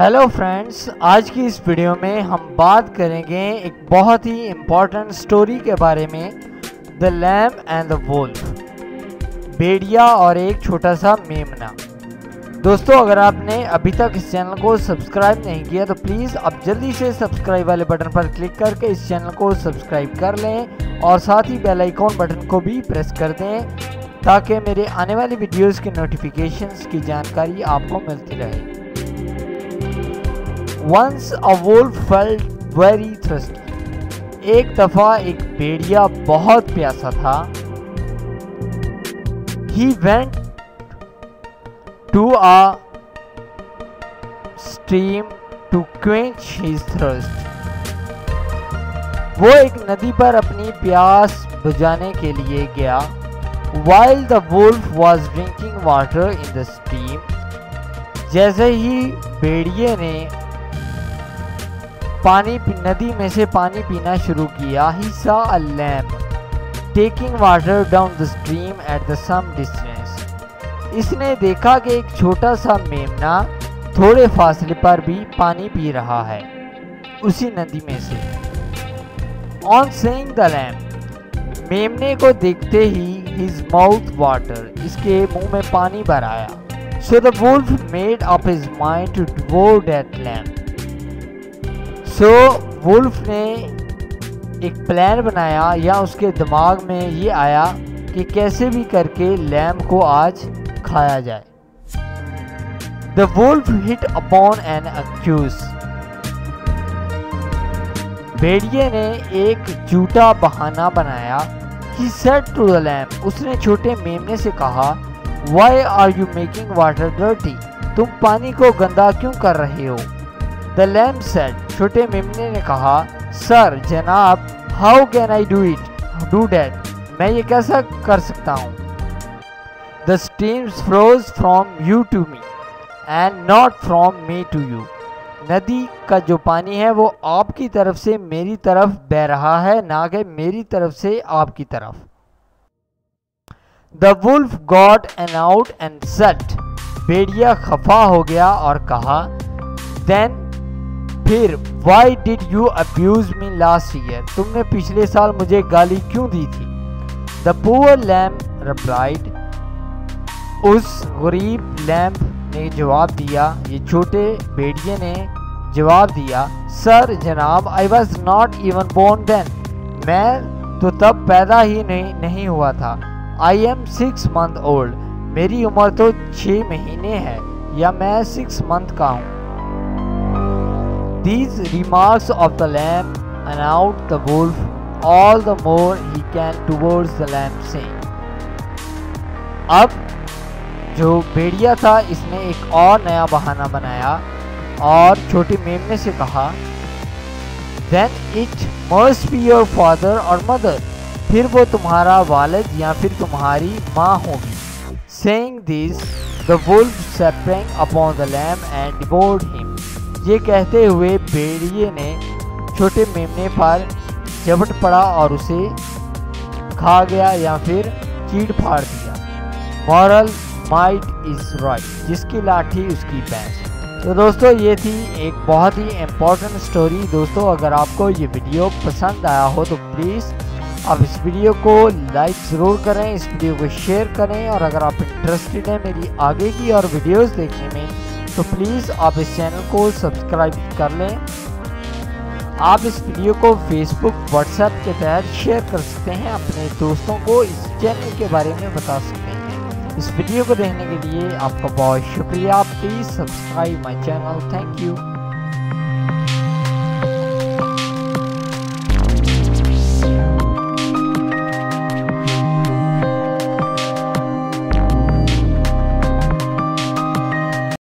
Hello friends, आज की इस वीडियो में हम बात करेंगे एक बहुत ही इम्पोर्टेंट स्टोरी के बारे में, the lamb and the wolf, भेड़िया और एक छोटा सा मेमना। दोस्तों, अगर आपने अभी तक इस चैनल को सब्सक्राइब नहीं किया तो प्लीज़ आप जल्दी से सब्सक्राइब वाले बटन पर क्लिक करके इस चैनल को सब्सक्राइब कर लें और साथ ही बेल आइकॉन बटन को भी प्रेस कर दें ताकि मेरे आने वाली वीडियोस की नोटिफिकेशंस की जानकारी आपको मिलती रहे। Once a wolf felt very thirsty. एक दफा एक भेड़िया बहुत प्यासा था। He went to a stream to quench his thirst. वो एक नदी पर अपनी प्यास बुझाने के लिए गया। While the wolf was drinking water in the stream, जैसे ही भेड़िए ने नदी में से पानी पीना शुरू किया, he saw a lamb taking water down the stream at the some distance. इसने देखा कि एक छोटा सा मेमना थोड़े फासले पर भी पानी पी रहा है उसी नदी में से। On seeing the lamb, मेमने को देखते ही his mouth water, इसके मुंह में पानी भर आया। So the wolf made up his mind to devour that lamb. Wolf ने एक प्लान बनाया या उसके दिमाग में ये आया कि कैसे भी करके लैम्ब को आज खाया जाए। The wolf hit upon an excuse, भेड़िए ने एक झूठा बहाना बनाया। He said to the lamb, उसने छोटे मेमने से कहा, why are you making water dirty, तुम पानी को गंदा क्यों कर रहे हो। द लैम्ब सेड, छोटे मेमने ने कहा, सर जनाब, how can I do that, मैं ये कैसा कर सकता हूँ। The streams flows from you to me and not from me to you, नदी का जो पानी है वो आपकी तरफ से मेरी तरफ बह रहा है, ना कि मेरी तरफ से आपकी तरफ। The wolf got an out and said, भेड़िया खफा हो गया और कहा, देन फिर, why did you abuse me last year, तुमने पिछले साल मुझे गाली क्यों दी थी। द पुअर लैम्ब रिप्लाइड, उस गरीब लैम्ब ने जवाब दिया, ये छोटे भेड़िए ने जवाब दिया, सर जनाब, I was not even born then, मैं तो तब पैदा ही नहीं हुआ था। आई एम 6 month ओल्ड, मेरी उम्र तो 6 महीने है या मैं 6 month का हूँ। These remarks of the lamb annoyed the wolf all the more he came towards the lamb saying. अब जो भेड़िया था इसने एक और नया बहाना बनाया और छोटे मेमने से कहा, Then it must be your father or mother, फिर वो तुम्हारा वालिद या फिर तुम्हारी माँ होगी। Saying this, the wolf sprang upon the lamb and devoured him. ये कहते हुए भेड़िए ने छोटे मेमने पर झपट पड़ा और उसे खा गया या फिर चीड़ फाड़ दिया। मॉरल, माइट इज राइट, जिसकी लाठी उसकी भैंस। तो दोस्तों, ये थी एक बहुत ही इम्पोर्टेंट स्टोरी। दोस्तों, अगर आपको ये वीडियो पसंद आया हो तो प्लीज़ आप इस वीडियो को लाइक ज़रूर करें, इस वीडियो को शेयर करें और अगर आप इंटरेस्टेड हैं मेरी आगे की और वीडियोज़ देखने में तो प्लीज़ आप इस चैनल को सब्सक्राइब कर लें। आप इस वीडियो को फेसबुक, व्हाट्सएप के तहत शेयर कर सकते हैं, अपने दोस्तों को इस चैनल के बारे में बता सकते हैं। इस वीडियो को देखने के लिए आपका बहुत शुक्रिया। Please subscribe my channel. Thank you.